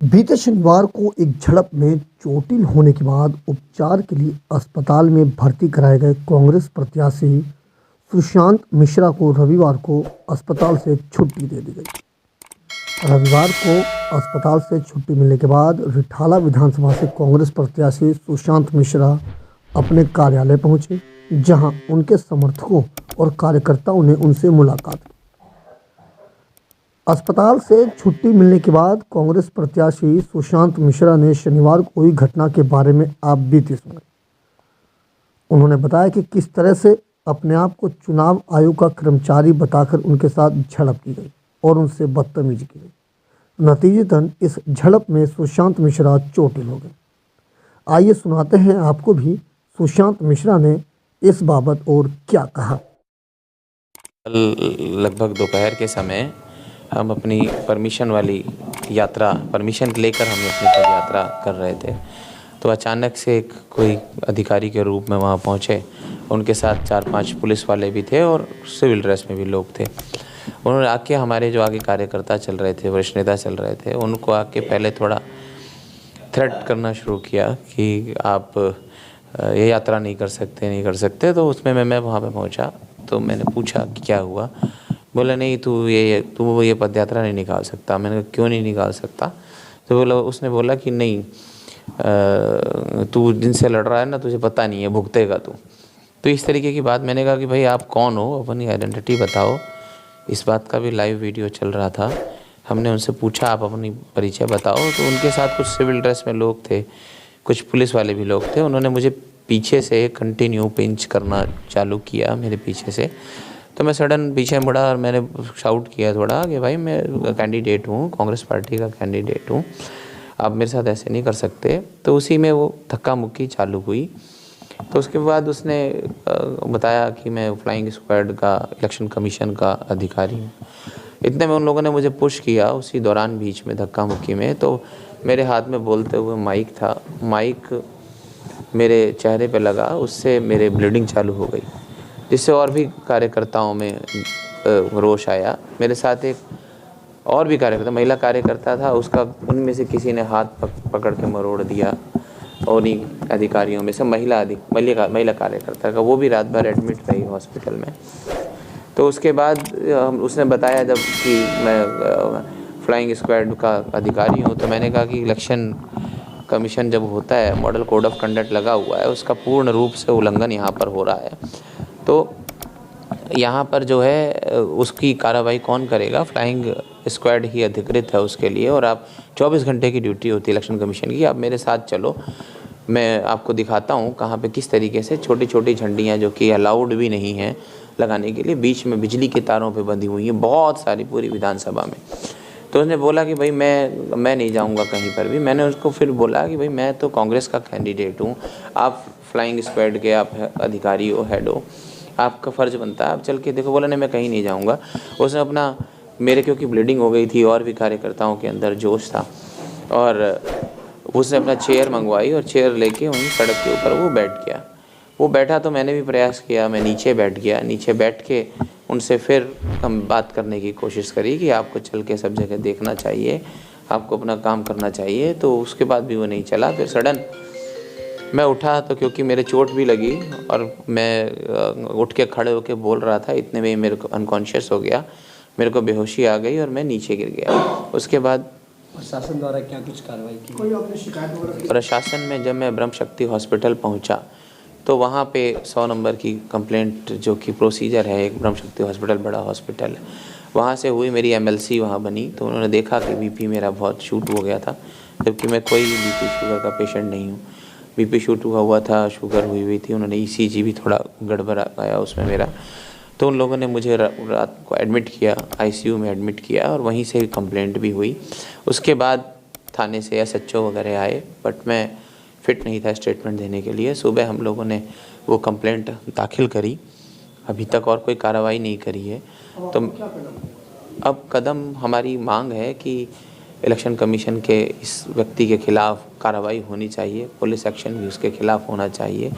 बीते शनिवार को एक झड़प में चोटिल होने के बाद उपचार के लिए अस्पताल में भर्ती कराए गए कांग्रेस प्रत्याशी सुशांत मिश्रा को रविवार को अस्पताल से छुट्टी दे दी गई। रविवार को अस्पताल से छुट्टी मिलने के बाद रिठाला विधानसभा से कांग्रेस प्रत्याशी सुशांत मिश्रा अपने कार्यालय पहुंचे, जहां उनके समर्थकों और कार्यकर्ताओं ने उनसे मुलाकात की। अस्पताल से छुट्टी मिलने के बाद कांग्रेस प्रत्याशी सुशांत मिश्रा ने शनिवार को हुई घटना के बारे में आप बीती सुनाई। उन्होंने बताया कि किस तरह से अपने आप को चुनाव आयोग का कर्मचारी बताकर उनके साथ झड़प की गई और उनसे बदतमीजी की गई। नतीजतन इस झड़प में सुशांत मिश्रा चोटिल हो गए। आइए सुनाते हैं आपको भी सुशांत मिश्रा ने इस बाबत और क्या कहा। लगभग दोपहर के समय हम अपनी परमिशन लेकर हम अपनी पद यात्रा कर रहे थे, तो अचानक से कोई अधिकारी के रूप में वहाँ पहुँचे। उनके साथ 4-5 पुलिस वाले भी थे और सिविल ड्रेस में भी लोग थे। उन्होंने आके हमारे जो आगे कार्यकर्ता चल रहे थे, वरिष्ठ नेता चल रहे थे, उनको आके पहले थोड़ा थ्रेट करना शुरू किया कि आप ये यात्रा नहीं कर सकते। तो उसमें मैं वहाँ पे पहुँचा तो मैंने पूछा कि क्या हुआ। बोला नहीं, तू ये पदयात्रा नहीं निकाल सकता। मैंने कहा क्यों नहीं निकाल सकता? तो उसने बोला कि नहीं, तू जिनसे लड़ रहा है ना, तुझे पता नहीं है, भुगतेगा तू। तो इस तरीके की बात। मैंने कहा कि भाई आप कौन हो, अपनी आइडेंटिटी बताओ। इस बात का भी लाइव वीडियो चल रहा था। हमने उनसे पूछा आप अपनी परिचय बताओ, तो उनके साथ कुछ सिविल ड्रेस में लोग थे, कुछ पुलिस वाले भी लोग थे। उन्होंने मुझे पीछे से कंटिन्यू पिंच करना चालू किया मेरे पीछे से। तो मैं सडन पीछे मुड़ा और मैंने शाउट किया थोड़ा कि भाई मैं कैंडिडेट हूँ, कांग्रेस पार्टी का कैंडिडेट हूँ, आप मेरे साथ ऐसे नहीं कर सकते। तो उसी में वो धक्का मुक्की चालू हुई। तो उसके बाद उसने बताया कि मैं फ्लाइंग स्क्वाड का इलेक्शन कमीशन का अधिकारी हूँ। इतने में उन लोगों ने मुझे पुश किया। उसी दौरान बीच में धक्का मुक्की में तो मेरे हाथ में बोलते हुए माइक था, माइक मेरे चेहरे पे लगा, उससे मेरे ब्लीडिंग चालू हो गई, जिससे और भी कार्यकर्ताओं में रोष आया। मेरे साथ एक और भी कार्यकर्ता, महिला कार्यकर्ता था, उसका उनमें से किसी ने हाथ पकड़ के मरोड़ दिया। और उन्हीं अधिकारियों में से महिला कार्यकर्ता का, वो भी रात भर एडमिट रही हॉस्पिटल में। तो उसके बाद उसने बताया जब कि मैं फ्लाइंग स्क्वाड का अधिकारी हूँ, तो मैंने कहा कि इलेक्शन कमीशन जब होता है, मॉडल कोड ऑफ कंडक्ट लगा हुआ है, उसका पूर्ण रूप से उल्लंघन यहाँ पर हो रहा है। तो यहाँ पर जो है उसकी कार्रवाई कौन करेगा? फ्लाइंग स्क्वाड ही अधिकृत है उसके लिए। और आप 24 घंटे की ड्यूटी होती है इलेक्शन कमीशन की। आप मेरे साथ चलो, मैं आपको दिखाता हूँ कहाँ पे किस तरीके से छोटी छोटी झंडियाँ, जो कि अलाउड भी नहीं हैं लगाने के लिए, बीच में बिजली के तारों पे बंधी हुई हैं, बहुत सारी पूरी विधानसभा में। तो उसने बोला कि भाई मैं नहीं जाऊंगा कहीं पर भी। मैंने उसको फिर बोला कि भाई मैं तो कांग्रेस का कैंडिडेट हूँ, आप फ्लाइंग स्क्वाड के आप अधिकारी हो, हेड हो, आपका फ़र्ज़ बनता है आप चल के देखो। बोला नहीं, मैं कहीं नहीं जाऊँगा। उसने अपना, मेरे क्योंकि ब्लीडिंग हो गई थी और भी कार्यकर्ताओं के अंदर जोश था, और उसने अपना चेयर मंगवाई और चेयर लेके वहीं सड़क के ऊपर वो बैठ गया। वो बैठा तो मैंने भी प्रयास किया, मैं नीचे बैठ गया। नीचे बैठ के उनसे फिर हम बात करने की कोशिश करी कि आपको चल के सब जगह देखना चाहिए, आपको अपना काम करना चाहिए। तो उसके बाद भी वो नहीं चला। फिर सडन मैं उठा, तो क्योंकि मेरे चोट भी लगी और मैं उठ के खड़े होके बोल रहा था, इतने में मेरे को अनकॉन्शियस हो गया, मेरे को बेहोशी आ गई और मैं नीचे गिर गया। उसके बाद प्रशासन द्वारा क्या कुछ कार्रवाई की? कोई आपने शिकायत वगैरह की? प्रशासन में जब मैं ब्रह्म शक्ति हॉस्पिटल पहुंचा, तो वहाँ पे 100 नंबर की कंप्लेंट, जो कि प्रोसीजर है, एक ब्रह्म शक्ति हॉस्पिटल बड़ा हॉस्पिटल है, वहाँ से हुई। मेरी MLC वहाँ बनी। तो उन्होंने देखा कि BP मेरा बहुत शूट हो गया था, जबकि मैं कोई BP शुगर का पेशेंट नहीं हूँ। BP शूट हुआ था, शुगर हुई थी। उन्होंने ECG भी थोड़ा गड़बड़ आया उसमें मेरा। तो उन लोगों ने मुझे रात को एडमिट किया, ICU में एडमिट किया, और वहीं से कंप्लेंट भी हुई। उसके बाद थाने से SHO वगैरह आए, बट मैं फिट नहीं था स्टेटमेंट देने के लिए। सुबह हम लोगों ने वो कंप्लेंट दाखिल करी, अभी तक और कोई कार्रवाई नहीं करी है। तो अब कदम, हमारी मांग है कि इलेक्शन कमीशन के इस व्यक्ति के खिलाफ कार्रवाई होनी चाहिए, पुलिस एक्शन भी उसके खिलाफ होना चाहिए।